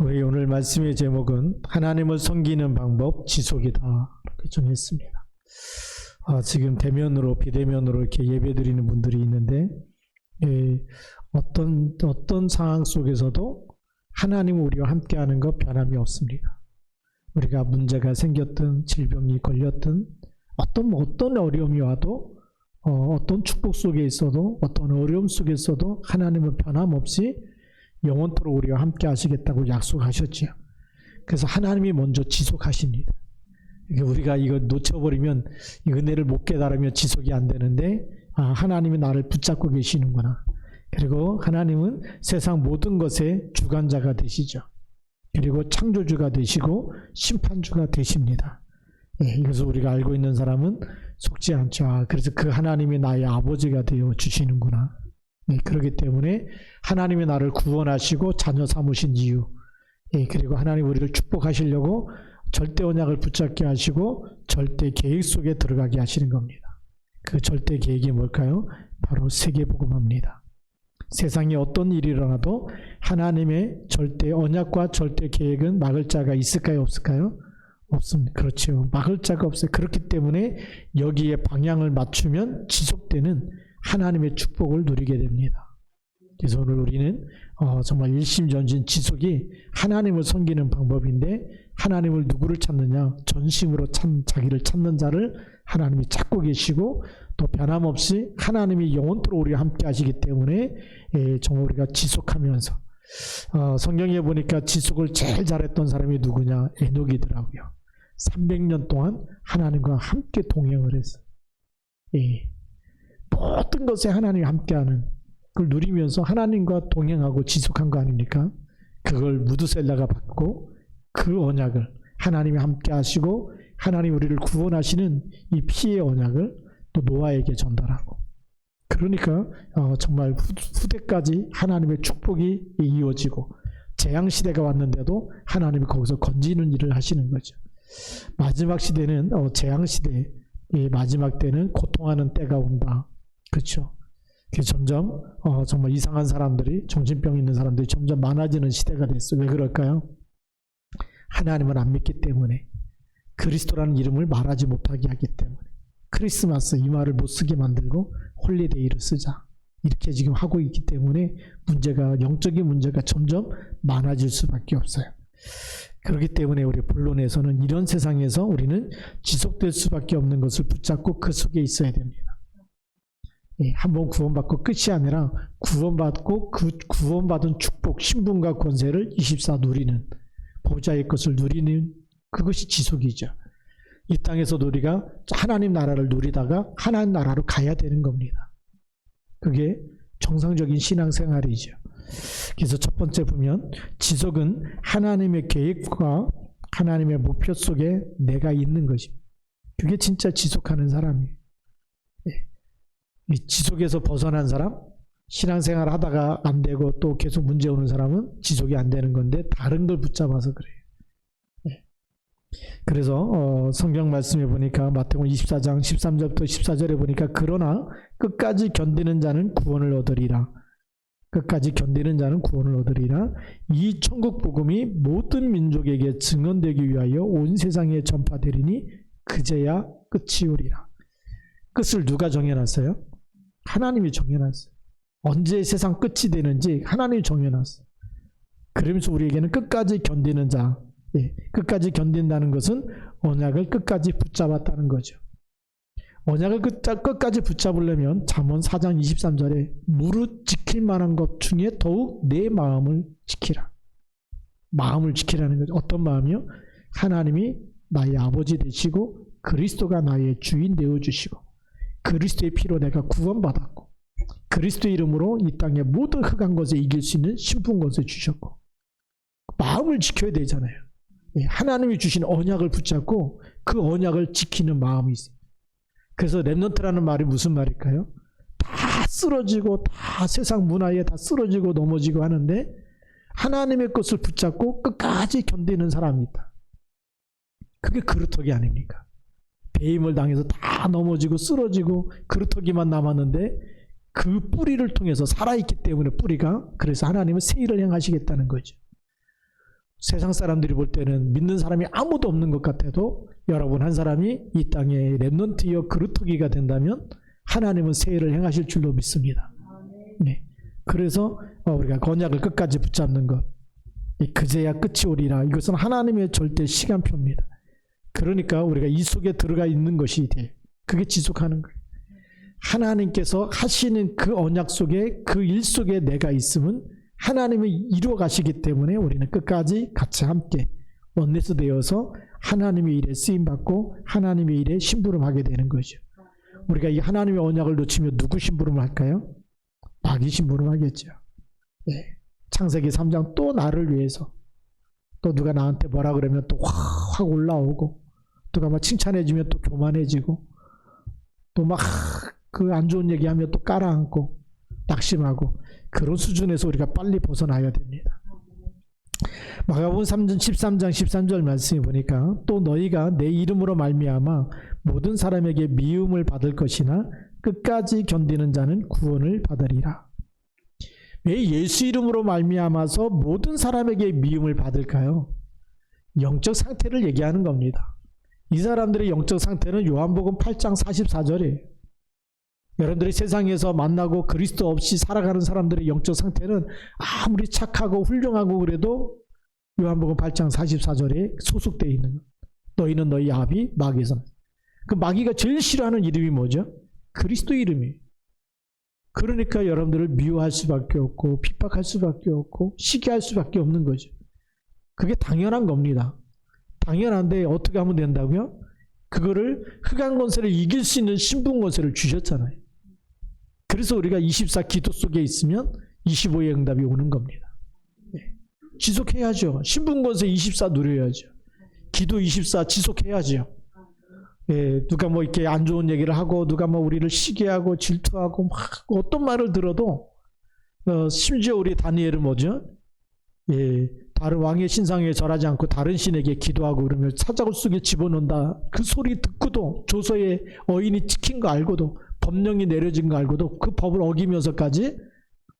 우리 오늘 말씀의 제목은 하나님을 섬기는 방법 지속이다 이렇게 정했습니다. 지금 대면으로 비대면으로 이렇게 예배드리는 분들이 있는데 어떤 상황 속에서도 하나님 우리와 함께하는 것 변함이 없습니다. 우리가 문제가 생겼든 질병이 걸렸든 어떤 어려움이 와도 어떤 축복 속에 있어도 어떤 어려움 속에 있어도 하나님은 변함없이 영원토록 우리와 함께 하시겠다고 약속하셨지요. 그래서 하나님이 먼저 지속하십니다. 우리가 이거 놓쳐버리면 이 은혜를 못 깨달으면 지속이 안 되는데 하나님이 나를 붙잡고 계시는구나. 그리고 하나님은 세상 모든 것의 주관자가 되시죠. 그리고 창조주가 되시고 심판주가 되십니다. 그래서 우리가 알고 있는 사람은 속지 않죠. 그래서 그 하나님이 나의 아버지가 되어 주시는구나. 그렇기 때문에 하나님이 나를 구원하시고 자녀 삼으신 이유, 그리고 하나님 우리를 축복하시려고 절대 언약을 붙잡게 하시고 절대 계획 속에 들어가게 하시는 겁니다. 그 절대 계획이 뭘까요? 바로 세계복음화입니다. 세상에 어떤 일이 일어나도 하나님의 절대 언약과 절대 계획은 막을 자가 있을까요? 없을까요? 없습니다. 그렇죠. 막을 자가 없어요. 그렇기 때문에 여기에 방향을 맞추면 지속되는 하나님의 축복을 누리게 됩니다. 그래서 오늘 우리는 정말 일심전심 지속이 하나님을 섬기는 방법인데 하나님을 누구를 찾느냐? 전심으로 자기를 찾는 자를 하나님이 찾고 계시고 또 변함없이 하나님이 영원토록 우리와 함께 하시기 때문에 정말 우리가 지속하면서 성경에 보니까 지속을 제일 잘했던 사람이 누구냐? 에녹이더라고요. 300년 동안 하나님과 함께 동행을 했어요. 모든 것에 하나님이 함께하는 그걸 누리면서 하나님과 동행하고 지속한 거 아닙니까? 그걸 무드셀라가 받고 그 언약을 하나님이 함께하시고 하나님 우리를 구원하시는 이 피의 언약을 또 노아에게 전달하고 그러니까 정말 후대까지 하나님의 축복이 이어지고 재앙시대가 왔는데도 하나님이 거기서 건지는 일을 하시는 거죠. 마지막 시대는 재앙시대 마지막 때는 고통하는 때가 온다. 그렇죠. 점점 정말 이상한 사람들이 정신병 있는 사람들이 점점 많아지는 시대가 됐어요. 왜 그럴까요? 하나님을 안 믿기 때문에 그리스도라는 이름을 말하지 못하게 하기 때문에 크리스마스 이 말을 못 쓰게 만들고 홀리데이를 쓰자 이렇게 지금 하고 있기 때문에 영적인 문제가 점점 많아질 수밖에 없어요. 그렇기 때문에 우리 본론에서는 이런 세상에서 우리는 지속될 수밖에 없는 것을 붙잡고 그 속에 있어야 됩니다. 한번 구원받고 끝이 아니라 구원받고 그 구원받은 축복, 신분과 권세를 24 누리는 보좌의 것을 누리는 그것이 지속이죠. 이 땅에서도 우리가 하나님 나라를 누리다가 하나님 나라로 가야 되는 겁니다. 그게 정상적인 신앙생활이죠. 그래서 첫 번째 보면 지속은 하나님의 계획과 하나님의 목표 속에 내가 있는 것입니다. 그게 진짜 지속하는 사람이에요. 이 지속에서 벗어난 사람, 신앙생활 하다가 안 되고 또 계속 문제 오는 사람은 지속이 안 되는 건데 다른 걸 붙잡아서 그래요. 그래서 성경 말씀에 보니까 마태복음 24장 13절부터 14절에 보니까 그러나 끝까지 견디는 자는 구원을 얻으리라. 끝까지 견디는 자는 구원을 얻으리라. 이 천국 복음이 모든 민족에게 증언되기 위하여 온 세상에 전파되리니 그제야 끝이 오리라. 끝을 누가 정해놨어요? 하나님이 정해놨어요. 언제 세상 끝이 되는지 하나님이 정해놨어요. 그러면서 우리에게는 끝까지 견디는 자, 끝까지 견딘다는 것은 언약을 끝까지 붙잡았다는 거죠. 언약을 끝까지 붙잡으려면 잠언 4장 23절에 무릇 지킬 만한 것 중에 더욱 내 마음을 지키라. 마음을 지키라는 거죠. 어떤 마음이요? 하나님이 나의 아버지 되시고 그리스도가 나의 주인 되어주시고 그리스도의 피로 내가 구원받았고 그리스도의 이름으로 이 땅의 모든 흑한 것에 이길 수 있는 신분 것을 주셨고 마음을 지켜야 되잖아요. 하나님이 주신 언약을 붙잡고 그 언약을 지키는 마음이 있어요. 그래서 렘넌트라는 말이 무슨 말일까요? 다 쓰러지고 다 세상 문화에 다 쓰러지고 넘어지고 하는데 하나님의 것을 붙잡고 끝까지 견디는 사람이 있다. 그게 그루터기 아닙니까? 배임을 당해서 다 넘어지고 쓰러지고 그루터기만 남았는데 그 뿌리를 통해서 살아있기 때문에 뿌리가 그래서 하나님은 새 일을 행하시겠다는 거죠. 세상 사람들이 볼 때는 믿는 사람이 아무도 없는 것 같아도 여러분 한 사람이 이 땅에 렘넌트여 그루터기가 된다면 하나님은 새해를 행하실 줄로 믿습니다. 네. 그래서 우리가 언약을 끝까지 붙잡는 것, 그제야 끝이 오리라. 이것은 하나님의 절대 시간표입니다. 그러니까 우리가 이 속에 들어가 있는 것이 돼. 그게 지속하는 거예요. 하나님께서 하시는 그 언약 속에, 그 일 속에 내가 있으면 하나님이 이루어 가시기 때문에 우리는 끝까지 같이 함께 원내스 되어서 하나님의 일에 쓰임받고 하나님의 일에 심부름하게 되는 거죠. 우리가 이 하나님의 언약을 놓치면 누구 심부름을 할까요? 마귀 심부름하겠죠. 네. 창세기 3장 또 나를 위해서, 또 누가 나한테 뭐라 그러면 또 확 올라오고, 누가 막 칭찬해주면 또 교만해지고, 또 막 그 안 좋은 얘기하면 또 깔아앉고 낙심하고, 그런 수준에서 우리가 빨리 벗어나야 됩니다. 마가복음 13장 13절 말씀에 보니까 또 너희가 내 이름으로 말미암아 모든 사람에게 미움을 받을 것이나 끝까지 견디는 자는 구원을 받으리라. 왜 예수 이름으로 말미암아서 모든 사람에게 미움을 받을까요? 영적 상태를 얘기하는 겁니다. 이 사람들의 영적 상태는 요한복음 8장 44절이에요. 여러분들이 세상에서 만나고 그리스도 없이 살아가는 사람들의 영적 상태는 아무리 착하고 훌륭하고 그래도 요한복음 8장 44절에 소속되어 있는 것. 너희는 너희 아비 마귀에서. 그 마귀가 제일 싫어하는 이름이 뭐죠? 그리스도 이름이에요. 그러니까 여러분들을 미워할 수밖에 없고 핍박할 수밖에 없고 시기할 수밖에 없는 거죠. 그게 당연한 겁니다. 당연한데 어떻게 하면 된다고요? 그거를 흑암 권세를 이길 수 있는 신분 권세를 주셨잖아요. 그래서 우리가 24 기도 속에 있으면 25의 응답이 오는 겁니다. 네. 지속해야죠. 신분 권세 24 누려야죠. 기도 24 지속해야죠. 예, 누가 뭐 이렇게 안 좋은 얘기를 하고 누가 뭐 우리를 시기하고 질투하고 막 어떤 말을 들어도 심지어 우리 다니엘은 뭐죠? 예, 다른 왕의 신상에 절하지 않고 다른 신에게 기도하고 그러면 사자굴 속에 집어넣는다. 그 소리 듣고도 조서에 어인이 찍힌 거 알고도 법령이 내려진 거 알고도 그 법을 어기면서까지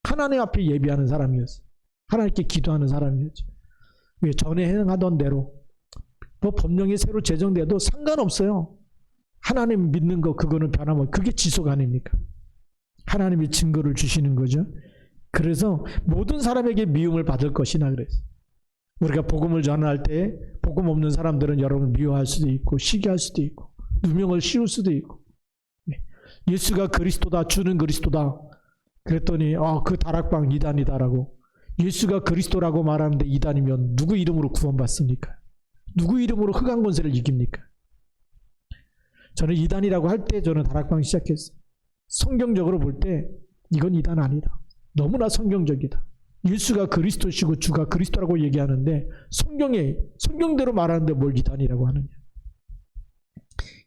하나님 앞에 예비하는 사람이었어요. 하나님께 기도하는 사람이었죠. 왜? 전에 행하던 대로 뭐 법령이 새로 제정돼도 상관없어요. 하나님 믿는 거 그거는 변하면 그게 지속 아닙니까? 하나님이 증거를 주시는 거죠. 그래서 모든 사람에게 미움을 받을 것이나 그랬어요. 우리가 복음을 전할 때 복음 없는 사람들은 여러분을 미워할 수도 있고 시기할 수도 있고 누명을 씌울 수도 있고, 예수가 그리스도다, 주는 그리스도다 그랬더니 그 다락방 이단이다라고. 예수가 그리스도라고 말하는데 이단이면 누구 이름으로 구원받습니까? 누구 이름으로 흑암 권세를 이깁니까? 저는 이단이라고 할 때 저는 다락방 시작했어요. 성경적으로 볼 때 이건 이단 아니다. 너무나 성경적이다. 예수가 그리스도시고 주가 그리스도라고 얘기하는데 성경대로 말하는데 뭘 이단이라고 하느냐.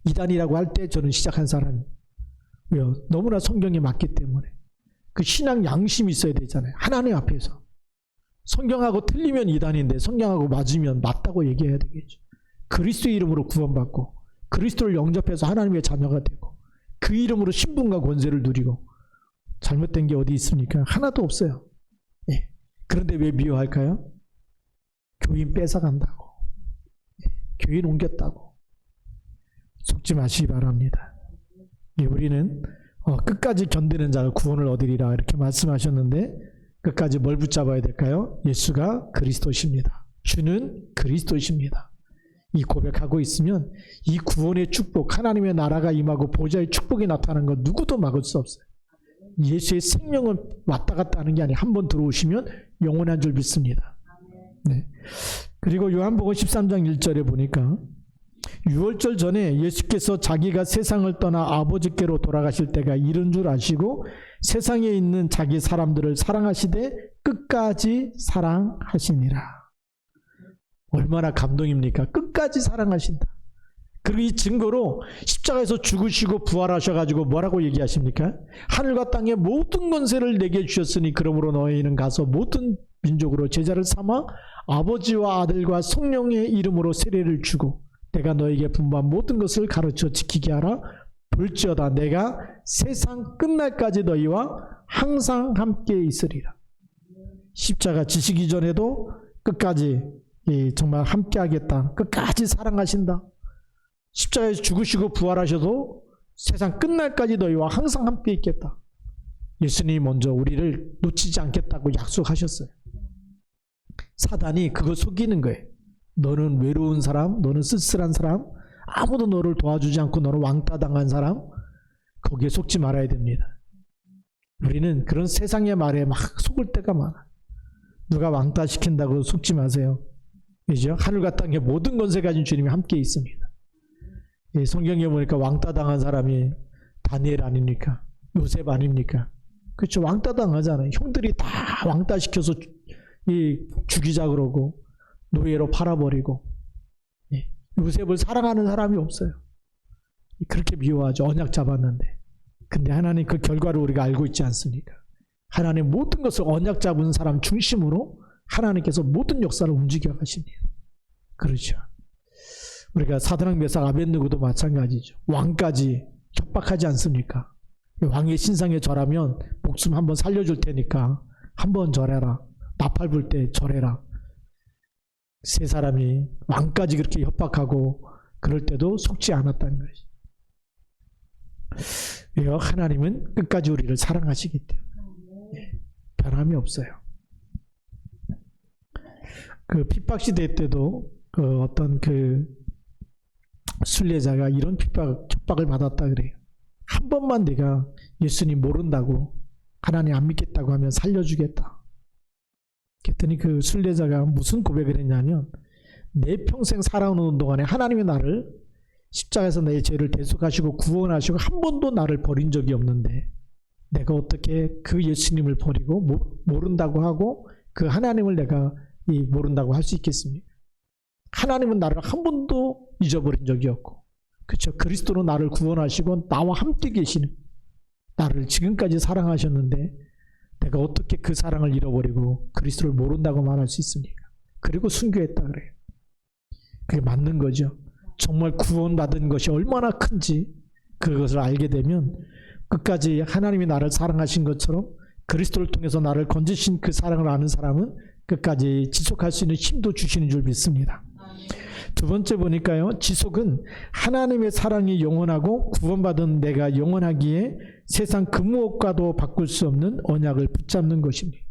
이단이라고 할 때 저는 시작한 사람이에요. 왜요? 너무나 성경에 맞기 때문에. 그 신앙 양심이 있어야 되잖아요. 하나님 앞에서. 성경하고 틀리면 이단인데 성경하고 맞으면 맞다고 얘기해야 되겠죠. 그리스도의 이름으로 구원받고 그리스도를 영접해서 하나님의 자녀가 되고 그 이름으로 신분과 권세를 누리고 잘못된 게 어디 있습니까? 하나도 없어요. 예. 그런데 왜 미워할까요? 교인 뺏어간다고. 예. 교인 옮겼다고. 속지 마시기 바랍니다. 예. 우리는 끝까지 견디는 자가 구원을 얻으리라 이렇게 말씀하셨는데 끝까지 뭘 붙잡아야 될까요? 예수가 그리스도십니다. 주는 그리스도십니다. 이 고백하고 있으면 이 구원의 축복, 하나님의 나라가 임하고 보좌의 축복이 나타나는 건 누구도 막을 수 없어요. 예수의 생명은 왔다 갔다 하는 게 아니에요. 한번 들어오시면 영원한 줄 믿습니다. 네. 그리고 요한복음 13장 1절에 보니까 유월절 전에 예수께서 자기가 세상을 떠나 아버지께로 돌아가실 때가 이른 줄 아시고 세상에 있는 자기 사람들을 사랑하시되 끝까지 사랑하시니라. 얼마나 감동입니까? 끝까지 사랑하신다. 그리고 이 증거로 십자가에서 죽으시고 부활하셔가지고 뭐라고 얘기하십니까? 하늘과 땅의 모든 권세를 내게 주셨으니 그러므로 너희는 가서 모든 민족으로 제자를 삼아 아버지와 아들과 성령의 이름으로 세례를 주고 내가 너에게 분부한 모든 것을 가르쳐 지키게 하라. 볼지어다 내가 세상 끝날까지 너희와 항상 함께 있으리라. 십자가 지시기 전에도 끝까지 정말 함께하겠다. 끝까지 사랑하신다. 십자가에서 죽으시고 부활하셔도 세상 끝날까지 너희와 항상 함께 있겠다. 예수님이 먼저 우리를 놓치지 않겠다고 약속하셨어요. 사단이 그거 속이는 거예요. 너는 외로운 사람, 너는 쓸쓸한 사람, 아무도 너를 도와주지 않고 너는 왕따당한 사람, 거기에 속지 말아야 됩니다. 우리는 그런 세상의 말에 막 속을 때가 많아. 누가 왕따시킨다고 속지 마세요. 그죠? 하늘과 땅의 모든 권세 가진 주님이 함께 있습니다. 성경에 보니까 왕따당한 사람이 다니엘 아닙니까? 요셉 아닙니까? 그렇죠. 왕따당하잖아요. 형들이 다 왕따시켜서 죽이자 그러고 노예로 팔아버리고, 요셉을 사랑하는 사람이 없어요. 그렇게 미워하죠. 언약 잡았는데. 근데 하나님 그 결과를 우리가 알고 있지 않습니까? 하나님 모든 것을 언약 잡은 사람 중심으로 하나님께서 모든 역사를 움직여 가십니다. 그렇죠. 우리가 사드락 메삭 아벳느고도 마찬가지죠. 왕까지 협박하지 않습니까? 왕의 신상에 절하면 목숨 한번 살려줄 테니까 한번 절해라. 나팔 불 때 절해라. 세 사람이 왕까지 그렇게 협박하고 그럴 때도 속지 않았다는 것이. 왜요? 하나님은 끝까지 우리를 사랑하시기 때문에 변함이 없어요. 그 핍박시대 때도 어떤 순례자가 이런 협박을 받았다 그래요. 한 번만 내가 예수님 모른다고, 하나님 안 믿겠다고 하면 살려주겠다. 그랬더니 그 순례자가 무슨 고백을 했냐면, 내 평생 살아오는 동안에 하나님이 나를 십자가에서 내 죄를 대속하시고 구원하시고 한 번도 나를 버린 적이 없는데 내가 어떻게 그 예수님을 버리고 모른다고 하고 그 하나님을 내가 모른다고 할 수 있겠습니까? 하나님은 나를 한 번도 잊어버린 적이 없고, 그렇죠? 그리스도로 나를 구원하시고 나와 함께 계시는, 나를 지금까지 사랑하셨는데 내가 어떻게 그 사랑을 잃어버리고 그리스도를 모른다고 말할 수 있습니까? 그리고 순교했다 그래요. 그게 맞는 거죠. 정말 구원받은 것이 얼마나 큰지 그것을 알게 되면 끝까지 하나님이 나를 사랑하신 것처럼 그리스도를 통해서 나를 건지신 그 사랑을 아는 사람은 끝까지 지속할 수 있는 힘도 주시는 줄 믿습니다. 두 번째 보니까요, 지속은 하나님의 사랑이 영원하고 구원받은 내가 영원하기에 세상 그 무엇과도 바꿀 수 없는 언약을 붙잡는 것입니다.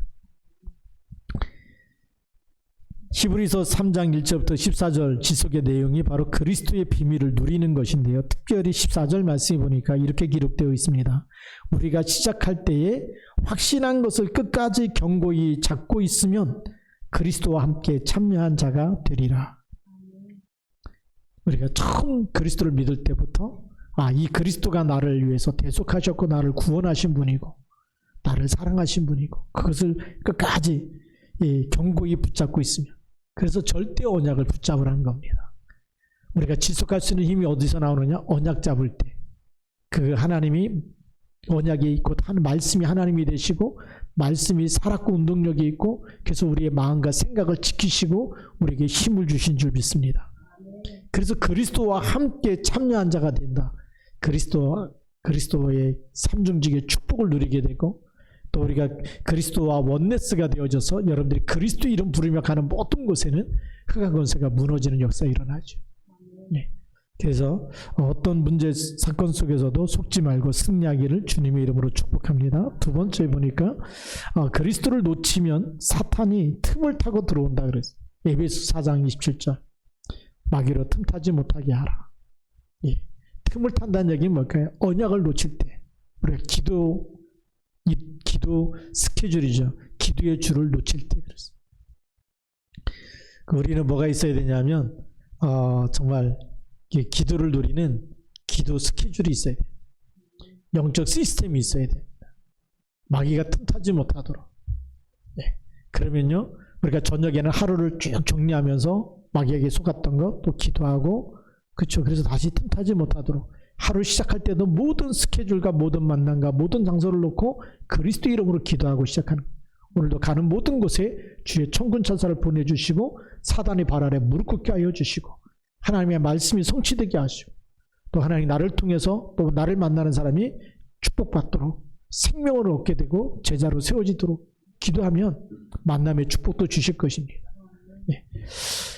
히브리서 3장 1절부터 14절 지속의 내용이 바로 그리스도의 비밀을 누리는 것인데요. 특별히 14절 말씀에 보니까 이렇게 기록되어 있습니다. 우리가 시작할 때에 확신한 것을 끝까지 견고히 잡고 있으면 그리스도와 함께 참여한 자가 되리라. 우리가 처음 그리스도를 믿을 때부터 이 그리스도가 나를 위해서 대속하셨고 나를 구원하신 분이고 나를 사랑하신 분이고 그것을 끝까지 견고히 붙잡고 있으면, 그래서 절대 언약을 붙잡으라는 겁니다. 우리가 지속할 수 있는 힘이 어디서 나오느냐? 언약 잡을 때. 그 하나님이 언약이 있고 말씀이 하나님이 되시고 말씀이 살았고 운동력이 있고 그래서 우리의 마음과 생각을 지키시고 우리에게 힘을 주신 줄 믿습니다. 그래서 그리스도와 함께 참여한 자가 된다. 그리스도의 삼중직의 축복을 누리게 되고 또 우리가 그리스도와 원네스가 되어져서 여러분들이 그리스도 이름 부르며 가는 모든 곳에는 흑암 권세가 무너지는 역사가 일어나죠. 네. 그래서 어떤 문제 사건 속에서도 속지 말고 승리하기를 주님의 이름으로 축복합니다. 두 번째 보니까 그리스도를 놓치면 사탄이 틈을 타고 들어온다 그랬어요. 에베소 4장 27절 마귀로 틈타지 못하게 하라. 예. 틈을 탄다는 얘기는 뭘까요? 언약을 놓칠 때 우리가 기도 스케줄이죠. 기도의 줄을 놓칠 때 그랬어요. 우리는 뭐가 있어야 되냐면 정말 기도를 누리는 기도 스케줄이 있어야 돼요. 영적 시스템이 있어야 됩니다. 마귀가 틈타지 못하도록. 네. 그러면요, 우리가 저녁에는 하루를 쭉 정리하면서 마귀에게 속았던 거 또 기도하고, 그렇죠. 그래서 다시 틈타지 못하도록 하루 시작할 때도 모든 스케줄과 모든 만남과 모든 장소를 놓고 그리스도 이름으로 기도하고 시작하는 거예요. 오늘도 가는 모든 곳에 주의 천군 천사를 보내주시고 사단의 발 아래 무릎 꿇게 하여 주시고 하나님의 말씀이 성취되게 하시고 또 하나님 나를 통해서 또 나를 만나는 사람이 축복받도록 생명을 얻게 되고 제자로 세워지도록 기도하면 만남의 축복도 주실 것입니다. 예.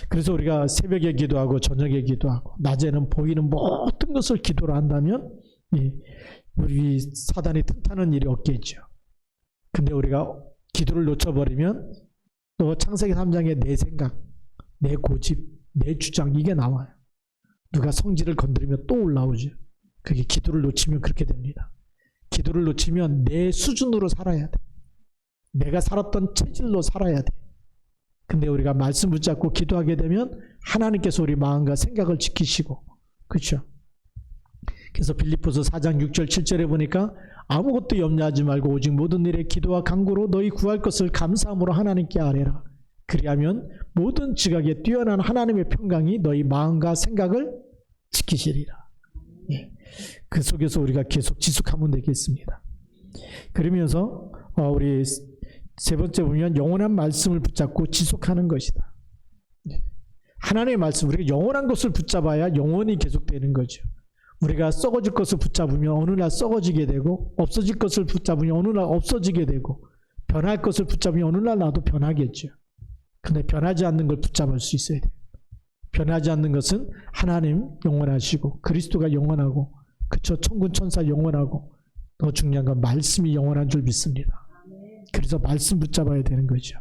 그래서 우리가 새벽에 기도하고 저녁에 기도하고 낮에는 보이는 모든 것을 기도로 한다면 예, 우리 사단이 틈타는 일이 없겠죠. 근데 우리가 기도를 놓쳐버리면 또 창세기 3장에 내 생각, 내 고집, 내 주장 이게 나와요. 누가 성질을 건드리면 또 올라오죠. 그게 기도를 놓치면 그렇게 됩니다. 기도를 놓치면 내 수준으로 살아야 돼. 내가 살았던 체질로 살아야 돼. 근데 우리가 말씀 붙잡고 기도하게 되면 하나님께서 우리 마음과 생각을 지키시고, 그렇죠? 그래서 빌립보서 4장 6절 7절에 보니까 아무것도 염려하지 말고 오직 모든 일에 기도와 간구로 너희 구할 것을 감사함으로 하나님께 아뢰라. 그리하면 모든 지각에 뛰어난 하나님의 평강이 너희 마음과 생각을 지키시리라. 예. 그 속에서 우리가 계속 지속하면 되겠습니다. 그러면서 우리 세 번째 보면 영원한 말씀을 붙잡고 지속하는 것이다. 예. 하나님의 말씀, 우리가 영원한 것을 붙잡아야 영원히 계속되는 거죠. 우리가 썩어질 것을 붙잡으면 어느 날 썩어지게 되고, 없어질 것을 붙잡으면 어느 날 없어지게 되고, 변할 것을 붙잡으면 어느 날 나도 변하겠죠. 근데 변하지 않는 걸 붙잡을 수 있어야 돼요. 변하지 않는 것은 하나님 영원하시고 그리스도가 영원하고, 그쵸, 천군 천사 영원하고, 더 중요한 건 말씀이 영원한 줄 믿습니다. 그래서 말씀 붙잡아야 되는 거죠.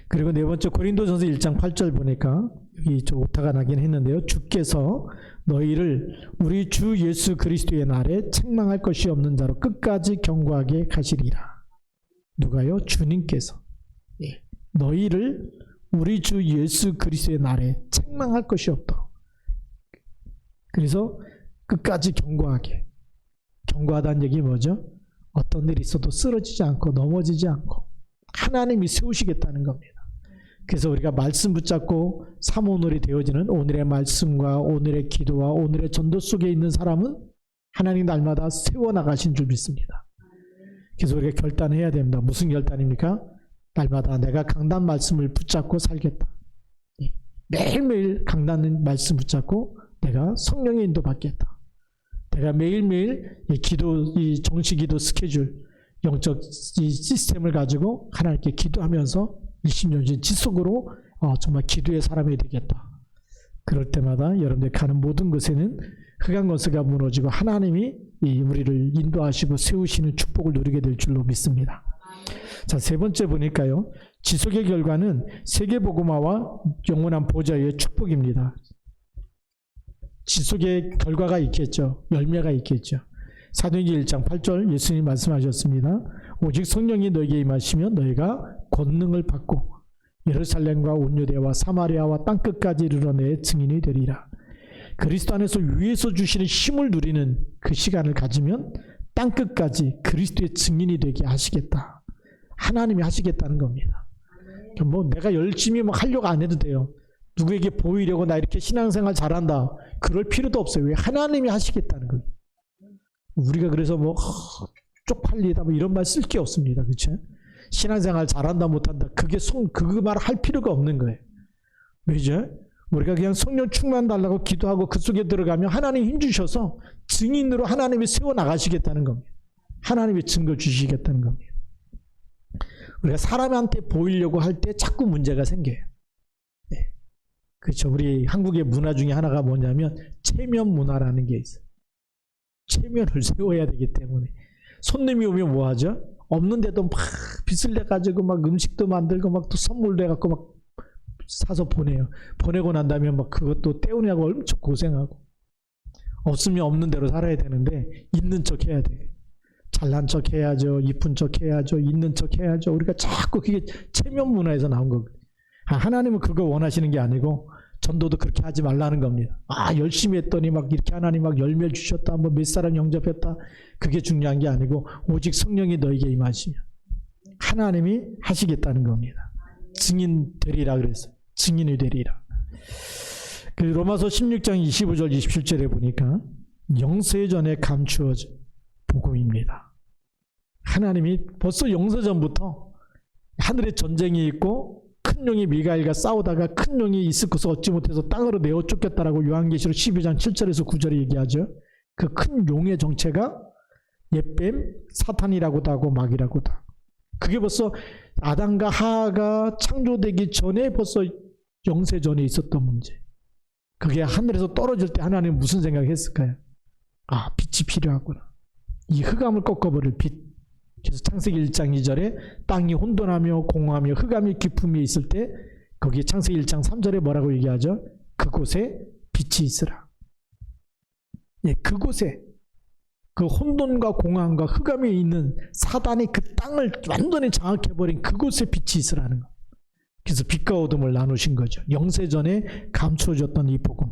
그리고 네 번째 고린도전서 1장 8절 보니까 여기 좀 오타가 나긴 했는데요. 주께서 너희를 우리 주 예수 그리스도의 날에 책망할 것이 없는 자로 끝까지 경고하게 가시리라. 누가요? 주님께서. 예. 너희를 우리 주 예수 그리스도의 날에 책망할 것이 없다. 그래서 끝까지 경고하게. 경고하다는 얘기 뭐죠? 어떤 일이 있어도 쓰러지지 않고 넘어지지 않고 하나님이 세우시겠다는 겁니다. 그래서 우리가 말씀 붙잡고 사모놀이 되어지는 오늘의 말씀과 오늘의 기도와 오늘의 전도 속에 있는 사람은 하나님 날마다 세워나가신 줄 믿습니다. 그래서 우리가 결단해야 됩니다. 무슨 결단입니까? 날마다 내가 강단 말씀을 붙잡고 살겠다. 매일매일 강단 말씀 붙잡고 내가 성령의 인도 받겠다. 내가 매일매일 이 정시기도 스케줄, 영적 이 시스템을 가지고 하나님께 기도하면서 20년째 지속으로 정말 기도의 사람이 되겠다. 그럴 때마다 여러분들 가는 모든 것에는 흑암 권세가 무너지고 하나님이 우리를 인도하시고 세우시는 축복을 누리게 될 줄로 믿습니다. 자, 세 번째 보니까요. 지속의 결과는 세계복음화와 영원한 보좌의 축복입니다. 지속의 결과가 있겠죠. 열매가 있겠죠. 사도행전 1장 8절 예수님 말씀하셨습니다. 오직 성령이 너희에게 임하시면 너희가 권능을 받고 예루살렘과 온 유대와 사마리아와 땅끝까지 이르러 내 증인이 되리라. 그리스도 안에서 위에서 주시는 힘을 누리는 그 시간을 가지면 땅끝까지 그리스도의 증인이 되게 하시겠다. 하나님이 하시겠다는 겁니다. 뭐 내가 열심히 막 하려고 안 해도 돼요. 누구에게 보이려고 나 이렇게 신앙생활 잘한다. 그럴 필요도 없어요. 왜? 하나님이 하시겠다는 거예요. 우리가 그래서 뭐 쪽팔리다 뭐 이런 말 쓸 게 없습니다. 그렇죠? 신앙생활 잘한다 못한다. 그게 그 말 할 필요가 없는 거예요. 왜죠? 우리가 그냥 성령 충만 달라고 기도하고 그 속에 들어가면 하나님 힘 주셔서 증인으로 하나님이 세워 나가시겠다는 겁니다. 하나님이 증거 주시겠다는 겁니다. 우리가 사람한테 보이려고 할 때 자꾸 문제가 생겨요. 네. 그렇죠. 우리 한국의 문화 중에 하나가 뭐냐면 체면 문화라는 게 있어요. 체면을 세워야 되기 때문에 손님이 오면 뭐 하죠? 없는데도 막 빚을 내가지고 막 음식도 만들고 막 또 선물도 해갖고 막 사서 보내요. 보내고 난 다음에 막 그것도 때우냐고 엄청 고생하고 없으면 없는 대로 살아야 되는데 있는 척 해야 돼. 잘난 척 해야죠. 이쁜 척 해야죠. 있는 척 해야죠. 우리가 자꾸 그게 체면 문화에서 나온 거거든요. 하나님은 그거 원하시는 게 아니고 전도도 그렇게 하지 말라는 겁니다. 열심히 했더니 막 이렇게 하나님 막 열매를 주셨다. 뭐 몇 사람 영접했다. 그게 중요한 게 아니고 오직 성령이 너에게 임하시면 하나님이 하시겠다는 겁니다. 증인 되리라 그랬어요. 증인이 되리라. 그 로마서 16장 25절 27절에 보니까 영세전에 감추어진 복음입니다. 하나님이 벌써 영세전부터 하늘에 전쟁이 있고 큰 용이 미가엘과 싸우다가 큰 용이 이스쿠스 얻지 못해서 땅으로 내어 쫓겼다라고 요한계시록 12장 7절에서 9절에 얘기하죠. 그 큰 용의 정체가 옛뱀 사탄이라고도 하고 마귀라고도 하고 그게 벌써 아담과 하하가 창조되기 전에 벌써 영세 전에 있었던 문제. 그게 하늘에서 떨어질 때 하나님은 무슨 생각을 했을까요? 아, 빛이 필요하구나. 이 흑암을 꺾어버릴 빛. 그래서 창세기 1장 2절에 땅이 혼돈하며 공허하며 흑암이 깊음이 있을 때 거기에 창세기 1장 3절에 뭐라고 얘기하죠? 그곳에 빛이 있으라. 예, 그곳에 그 혼돈과 공허함과 흑암이 있는 사단이 그 땅을 완전히 장악해버린 그곳에 빛이 있으라는 것. 그래서 빛과 어둠을 나누신 거죠. 영세전에 감추어졌던 이 복음.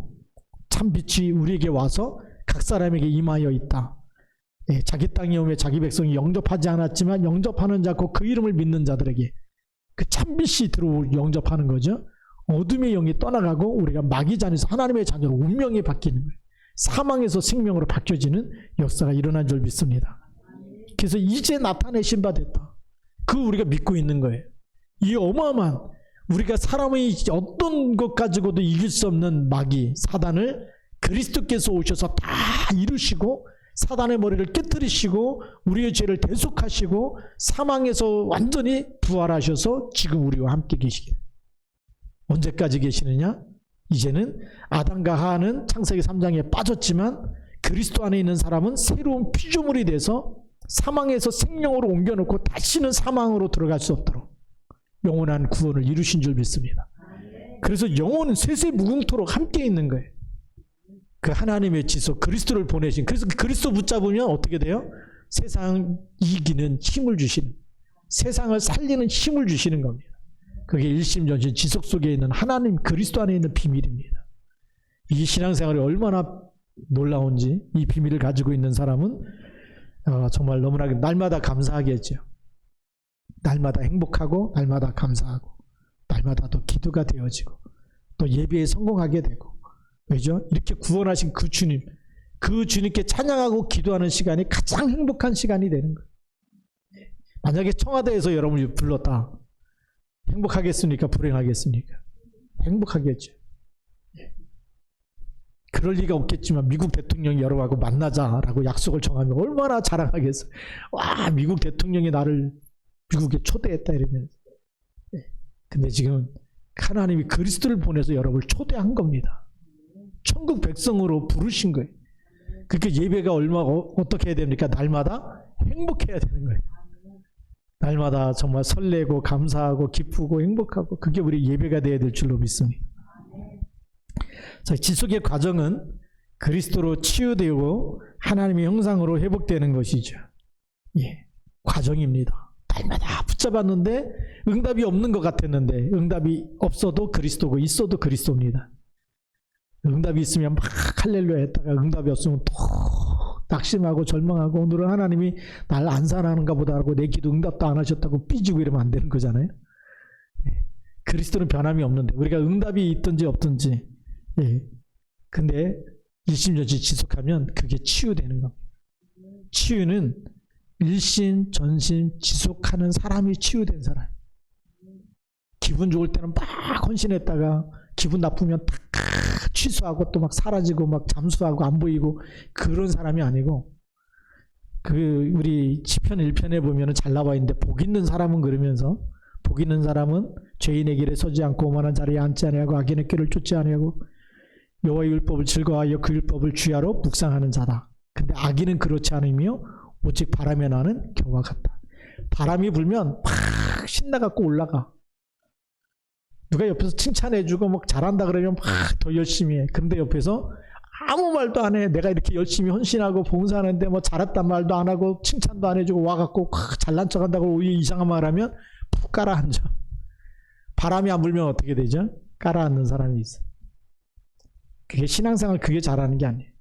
참 빛이 우리에게 와서 각 사람에게 임하여 있다. 예, 자기 땅에 오며 자기 백성이 영접하지 않았지만 영접하는 자고 그 이름을 믿는 자들에게 그 참빛이 영접하는 거죠. 어둠의 영이 떠나가고 우리가 마귀 자녀에서 하나님의 자녀로 운명이 바뀌는 거예요. 사망에서 생명으로 바뀌어지는 역사가 일어난 줄 믿습니다. 그래서 이제 나타내신 바 됐다. 그 우리가 믿고 있는 거예요. 이 어마어마한 우리가 사람의 어떤 것 가지고도 이길 수 없는 마귀 사단을 그리스도께서 오셔서 다 이루시고 사단의 머리를 깨뜨리시고 우리의 죄를 대속하시고 사망에서 완전히 부활하셔서 지금 우리와 함께 계시게. 언제까지 계시느냐? 이제는 아담과 하하는 창세기 3장에 빠졌지만 그리스도 안에 있는 사람은 새로운 피조물이 돼서 사망에서 생명으로 옮겨놓고 다시는 사망으로 들어갈 수 없도록 영원한 구원을 이루신 줄 믿습니다. 그래서 영원은 세세무궁토록 함께 있는 거예요. 그 하나님의 지속 그리스도를 보내신, 그래서 그리스도 붙잡으면 어떻게 돼요? 세상 이기는 힘을 주시는, 세상을 살리는 힘을 주시는 겁니다. 그게 일심전심 지속 속에 있는 하나님 그리스도 안에 있는 비밀입니다. 이 신앙생활이 얼마나 놀라운지 이 비밀을 가지고 있는 사람은 정말 너무나 날마다 감사하겠죠. 날마다 행복하고 날마다 감사하고 날마다 또 기도가 되어지고 또 예배에 성공하게 되고. 왜죠? 이렇게 구원하신 그 주님, 그 주님께 찬양하고 기도하는 시간이 가장 행복한 시간이 되는 거예요. 만약에 청와대에서 여러분을 불렀다. 행복하겠습니까? 불행하겠습니까? 행복하겠죠. 그럴 리가 없겠지만 미국 대통령이 여러분하고 만나자라고 약속을 정하면 얼마나 자랑하겠어요. 와, 미국 대통령이 나를 미국에 초대했다 이러면서. 근데 지금 하나님이 그리스도를 보내서 여러분을 초대한 겁니다. 천국 백성으로 부르신 거예요. 그러니까 예배가 어떻게 해야 됩니까? 날마다 행복해야 되는 거예요. 날마다 정말 설레고 감사하고 기쁘고 행복하고 그게 우리 예배가 되어야 될 줄로 믿습니다. 자, 지속의 과정은 그리스도로 치유되고 하나님의 형상으로 회복되는 것이죠. 예, 과정입니다. 날마다 붙잡았는데 응답이 없는 것 같았는데 응답이 없어도 그리스도고 있어도 그리스도입니다. 응답이 있으면 막 할렐루야 했다가 응답이 없으면 또 낙심하고 절망하고 오늘은 하나님이 날 안 사랑하는가 보다 하고 내 기도 응답도 안 하셨다고 삐지고 이러면 안 되는 거잖아요. 그리스도는 변함이 없는데 우리가 응답이 있든지 없든지 근데 일심전심 지속하면 그게 치유되는 겁니다. 치유는 일심 전심 지속하는 사람이 치유된 사람. 기분 좋을 때는 막 헌신했다가 기분 나쁘면 탁 취소하고 또 막 사라지고 막 잠수하고 안 보이고 그런 사람이 아니고 그 우리 시편 1편에 보면은 잘 나와 있는데 복 있는 사람은 그러면서 복 있는 사람은 죄인의 길에 서지 않고 오만한 자리에 앉지 아니하고 악인의 길을 쫓지 아니하고 여호와의 율법을 즐거워하여 그 율법을 주야로 묵상하는 자다. 근데 악인은 그렇지 않으며 오직 바람에 나는 겨와 같다. 바람이 불면 막 신나갖고 올라가. 누가 옆에서 칭찬해주고 막 잘한다 그러면 막 더 열심히 해. 그런데 옆에서 아무 말도 안 해. 내가 이렇게 열심히 헌신하고 봉사하는데 뭐 잘했단 말도 안 하고 칭찬도 안 해주고 와갖고 잘난 척한다고 오히려 이상한 말 하면 푹 깔아앉아. 바람이 안 불면 어떻게 되죠? 깔아앉는 사람이 있어. 그게 신앙생활 그게 잘하는 게 아니에요.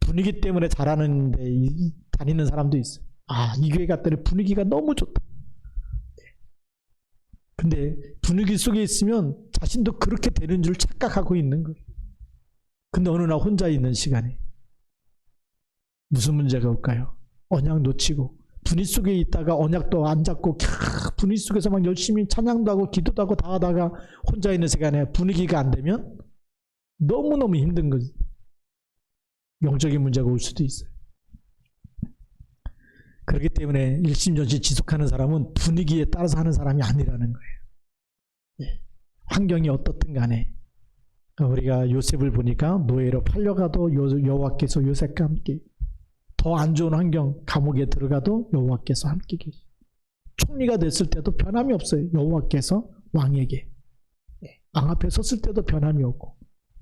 분위기 때문에 잘하는데 다니는 사람도 있어. 아, 이 교회 갔더니 분위기가 너무 좋다. 근데 분위기 속에 있으면 자신도 그렇게 되는 줄 착각하고 있는 거예요. 근데 어느 날 혼자 있는 시간에 무슨 문제가 올까요? 언약 놓치고 분위기 속에 있다가 언약도 안 잡고 분위기 속에서 막 열심히 찬양도 하고 기도도 하고 다 하다가 혼자 있는 시간에 분위기가 안 되면 너무너무 힘든 거지. 영적인 문제가 올 수도 있어요. 그렇기 때문에 일심전심 지속하는 사람은 분위기에 따라서 하는 사람이 아니라는 거예요. 예. 환경이 어떻든 간에 우리가 요셉을 보니까 노예로 팔려가도 여호와께서 요셉과 함께, 더 안 좋은 환경 감옥에 들어가도 여호와께서 함께 계시. 총리가 됐을 때도 변함이 없어요. 여호와께서 왕에게, 왕 앞에 섰을 때도 변함이 없고,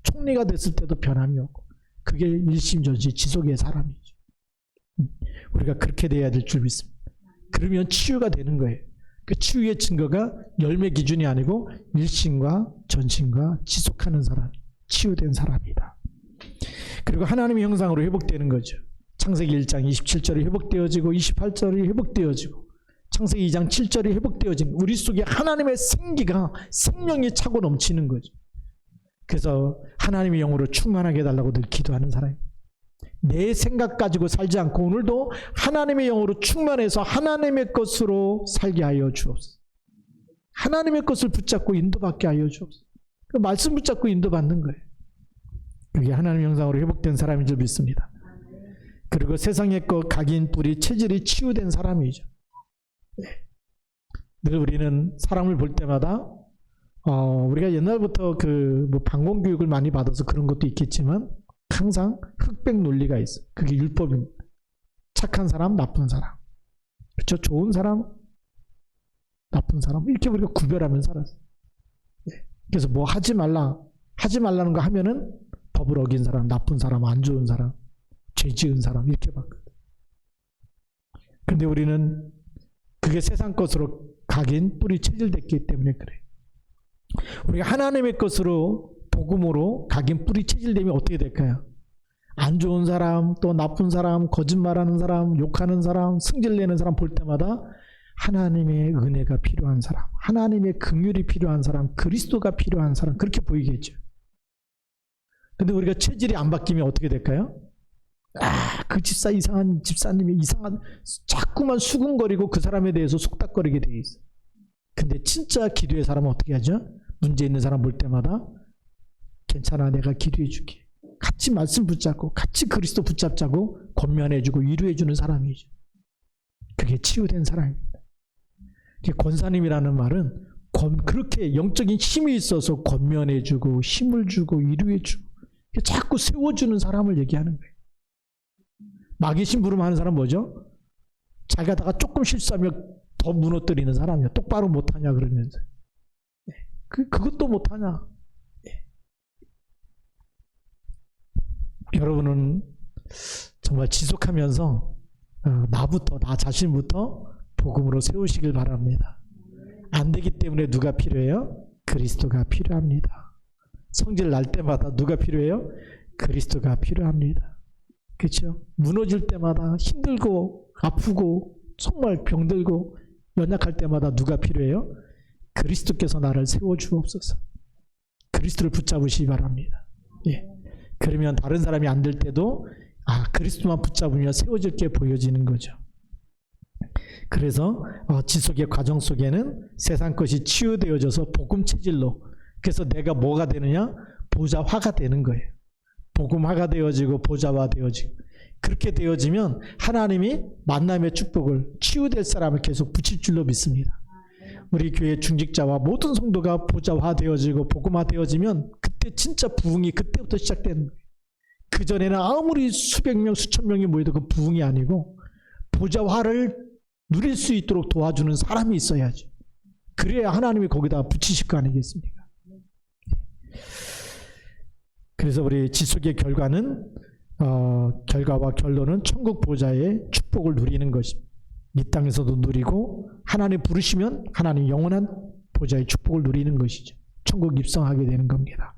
총리가 됐을 때도 변함이 없고, 그게 일심전심 지속의 사람이죠. 우리가 그렇게 돼야 될 줄 믿습니다. 그러면 치유가 되는 거예요. 그 치유의 증거가 열매 기준이 아니고 일심과 전심과 지속하는 사람, 치유된 사람이다. 그리고 하나님의 형상으로 회복되는 거죠. 창세기 1장 27절이 회복되어지고 28절이 회복되어지고 창세기 2장 7절이 회복되어지는, 우리 속에 하나님의 생기가, 생명이 차고 넘치는 거죠. 그래서 하나님의 영으로 충만하게 해달라고 늘 기도하는 사람입니다. 내 생각 가지고 살지 않고 오늘도 하나님의 영으로 충만해서 하나님의 것으로 살게 하여 주옵소서. 하나님의 것을 붙잡고 인도받게 하여 주옵소서. 그 말씀 붙잡고 인도받는 거예요. 그게 하나님의 형상으로 회복된 사람인 줄 믿습니다. 그리고 세상의 것, 각인, 뿌리, 체질이 치유된 사람이죠. 늘 우리는 사람을 볼 때마다 우리가 옛날부터 뭐 방공교육을 많이 받아서 그런 것도 있겠지만 항상 흑백 논리가 있어요. 그게 율법입니다. 착한 사람, 나쁜 사람, 그렇죠? 좋은 사람, 나쁜 사람, 이렇게 우리가 구별하면 살았어요. 그래서 뭐 하지 말라는 거 하면은 법을 어긴 사람, 나쁜 사람, 안 좋은 사람, 죄 지은 사람, 이렇게 봤거든. 근데 우리는 그게 세상 것으로 각인, 뿌리, 체질됐기 때문에 그래. 우리가 하나님의 것으로, 복음으로 각인, 뿌리, 체질되면 어떻게 될까요? 안 좋은 사람, 또 나쁜 사람, 거짓말하는 사람, 욕하는 사람, 승질내는 사람 볼 때마다 하나님의 은혜가 필요한 사람, 하나님의 긍휼이 필요한 사람, 그리스도가 필요한 사람, 그렇게 보이겠죠. 근데 우리가 체질이 안 바뀌면 어떻게 될까요? 그 집사 이상한 집사님이 자꾸만 수군거리고 그 사람에 대해서 속닥거리게 돼 있어요. 근데 진짜 기도의 사람은 어떻게 하죠? 문제 있는 사람 볼 때마다 괜찮아, 내가 기도해 줄게. 같이 말씀 붙잡고 같이 그리스도 붙잡자고 권면해 주고 위로해 주는 사람이죠. 그게 치유된 사람입니다. 권사님이라는 말은 그렇게 영적인 힘이 있어서 권면해 주고 힘을 주고 위로해 주고 자꾸 세워주는 사람을 얘기하는 거예요. 마귀 심부름하는 사람 뭐죠? 자기가 다가 조금 실수하면 더 무너뜨리는 사람이야. 똑바로 못하냐 그러면서. 그것도 못하냐. 여러분은 정말 지속하면서 나 자신부터 복음으로 세우시길 바랍니다. 안 되기 때문에 누가 필요해요? 그리스도가 필요합니다. 성질 날 때마다 누가 필요해요? 그리스도가 필요합니다. 그렇죠? 무너질 때마다 힘들고 아프고 정말 병들고 연약할 때마다 누가 필요해요? 그리스도께서 나를 세워주옵소서. 그리스도를 붙잡으시기 바랍니다. 예. 그러면 다른 사람이 안 될 때도 그리스도만 붙잡으면 세워질 게 보여지는 거죠. 그래서 지속의 과정 속에는 세상 것이 치유되어져서 복음 체질로, 그래서 내가 뭐가 되느냐? 보좌화가 되는 거예요. 복음화가 되어지고 보좌화 되어지고, 그렇게 되어지면 하나님이 만남의 축복을, 치유될 사람을 계속 붙일 줄로 믿습니다. 우리 교회 중직자와 모든 성도가 보좌화 되어지고 복음화 되어지면 그때 진짜 부흥이 그때부터 시작되는 거예요. 그전에는 아무리 수백 명 수천 명이 모여도 그 부흥이 아니고 보좌화를 누릴 수 있도록 도와주는 사람이 있어야지. 그래야 하나님이 거기다 붙이실 거 아니겠습니까? 그래서 우리 지속의 결과는 결과와 결론은 천국 보좌의 축복을 누리는 것입니다. 이 땅에서도 누리고 하나님 부르시면 하나님 영원한 보좌의 축복을 누리는 것이죠. 천국 입성하게 되는 겁니다.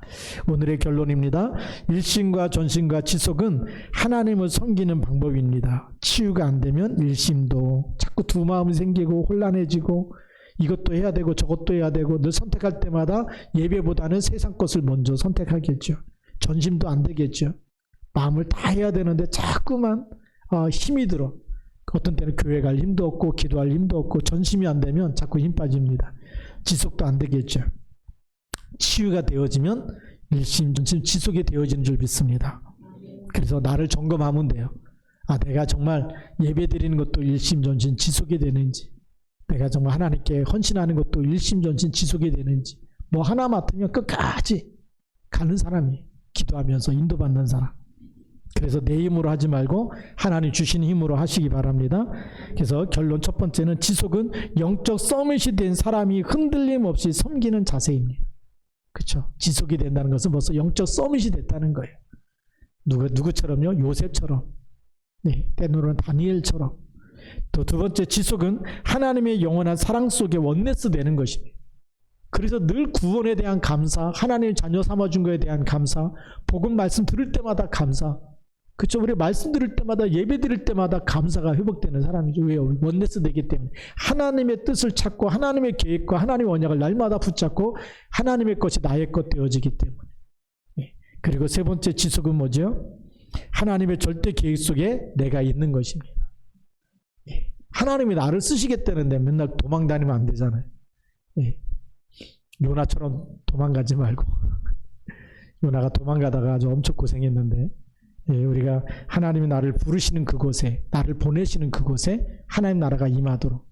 오늘의 결론입니다. 일심과 전심과 지속은 하나님을 섬기는 방법입니다. 치유가 안 되면 일심도 자꾸 두 마음이 생기고 혼란해지고 이것도 해야 되고 저것도 해야 되고 늘 선택할 때마다 예배보다는 세상 것을 먼저 선택하겠죠. 전심도 안 되겠죠. 마음을 다 해야 되는데 자꾸만 힘이 들어. 어떤 때는 교회 갈 힘도 없고 기도할 힘도 없고 전심이 안 되면 자꾸 힘 빠집니다. 지속도 안 되겠죠. 치유가 되어지면 일심 전심 지속이 되어지는 줄 믿습니다. 그래서 나를 점검하면 돼요. 내가 정말 예배 드리는 것도 일심전심 지속이 되는지, 내가 정말 하나님께 헌신하는 것도 일심전심 지속이 되는지, 뭐 하나 맡으면 끝까지 가는 사람이, 기도하면서 인도받는 사람. 그래서 내 힘으로 하지 말고 하나님 주시는 힘으로 하시기 바랍니다. 그래서 결론 첫 번째는 지속은 영적 서밋이 된 사람이 흔들림 없이 섬기는 자세입니다. 그렇죠? 지속이 된다는 것은 벌써 영적 서밋이 됐다는 거예요. 누구처럼요? 요셉처럼, 때로는 다니엘처럼. 또 두 번째, 지속은 하나님의 영원한 사랑 속에 원네스 되는 것입니다. 그래서 늘 구원에 대한 감사, 하나님 자녀 삼아준 것에 대한 감사, 복음 말씀 들을 때마다 감사, 그렇죠? 우리 말씀 들을 때마다, 예배 드릴 때마다 감사가 회복되는 사람이죠. 왜요? 원네스 되기 때문에. 하나님의 뜻을 찾고 하나님의 계획과 하나님의 언약을 날마다 붙잡고 하나님의 것이 나의 것 되어지기 때문에. 그리고 세 번째 지속은 뭐죠? 하나님의 절대 계획 속에 내가 있는 것입니다. 하나님이 나를 쓰시겠다는데 맨날 도망 다니면 안 되잖아요. 요나처럼 도망가지 말고. 요나가 도망가다가 아주 엄청 고생했는데, 우리가 하나님이 나를 부르시는 그곳에, 나를 보내시는 그곳에 하나님 나라가 임하도록,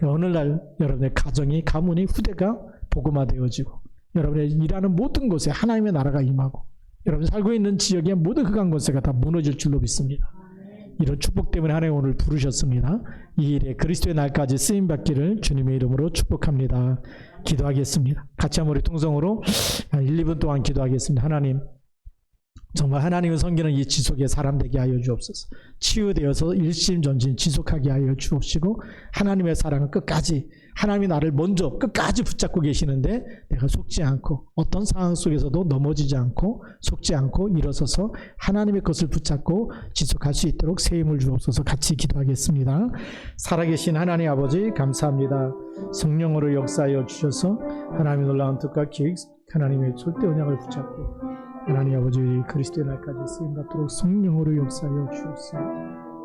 어느 날 여러분의 가정이, 가문이, 후대가 복음화되어지고, 여러분의 일하는 모든 곳에 하나님의 나라가 임하고, 여러분 살고 있는 지역의 모든 흑암 권세가 다 무너질 줄로 믿습니다. 이런 축복 때문에 하나님 오늘 부르셨습니다. 이 일에 그리스도의 날까지 쓰임받기를 주님의 이름으로 축복합니다. 기도하겠습니다. 같이 한번 우리 통성으로 1, 2분 동안 기도하겠습니다. 하나님, 정말 하나님을 섬기는 이 지속에 사람 되게 하여 주옵소서. 치유되어서 일심전심 지속하게 하여 주옵시고, 하나님의 사랑은 끝까지, 하나님이 나를 먼저 끝까지 붙잡고 계시는데 내가 속지 않고, 어떤 상황 속에서도 넘어지지 않고 속지 않고 일어서서 하나님의 것을 붙잡고 지속할 수 있도록 새 힘을 주옵소서. 같이 기도하겠습니다. 살아계신 하나님 아버지, 감사합니다. 성령으로 역사하여 주셔서 하나님의 놀라운 뜻과 계획, 하나님의 절대 언약을 붙잡고 하나님 아버지 그리스도의 날까지 쓰임받도록 성령으로 역사하여 주옵소서.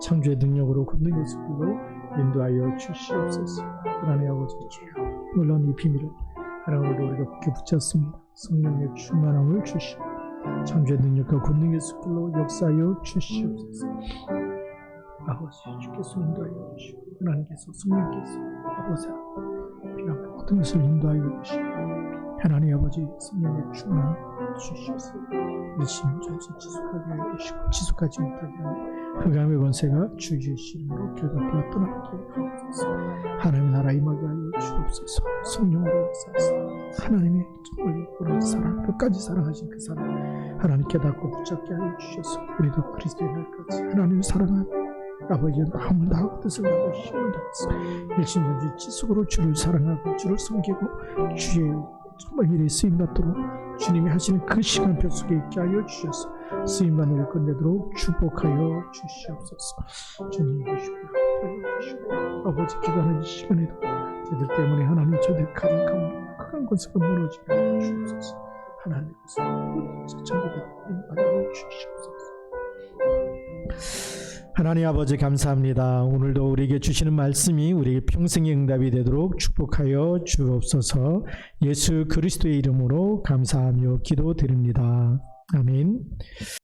창조의 능력으로 권능의 숲으로 인도하여 주시옵소서. 하나님 아버지 주여, 놀라운 이 비밀을 하나님으로 우리가 굳게 붙잡습니다. 성령의 충만함을 주시고 창조의 능력과 권능의 숲으로 역사하여 주시옵소서. 아버지 주께서 인도하여 주시고 하나님께서 성령께서 아버지 필요한 모든 것을 인도하여 주시고 하나님 아버지 성령의 충만 주시옵소서. 일심전심 지속하게 하여 주시고 지속하지 못하게 하여 흑암의 권세가 주의 이름으로 결박되어 떠나게 하옵소서. 하나님의 나라 임하게 하여 주옵소서. 성령으로 역사하사 하나님의 정말 오로지 사랑, 끝까지 사랑하신 그 사랑 하나님 깨닫고 붙잡게 하여 주셔서 우리도 그리스도의 날까지 하나님을 사랑하는 아버지의 마음을 다하고 뜻을 다하고 힘을 다해서 일심전심 지속으로 주를 사랑하고 주를 섬기고 주의 정말 일에 쓰임받도록 주님이 하시는 그 시간표 속에 있게 하여 주셔서 쓰임받는 일 끝내도록 축복하여 주시옵소서. 주님 주시고 아버지 기도하는 이 시간에도 저들 때문에 하나님 저들 가는 가운데 큰 권세가 무너지게 하여 주옵소서. 하나님의 것을 모든 전부다 받아 주시옵소서. 하나님 아버지 감사합니다. 오늘도 우리에게 주시는 말씀이 우리에게 평생의 응답이 되도록 축복하여 주옵소서. 예수 그리스도의 이름으로 감사하며 기도드립니다. 아멘.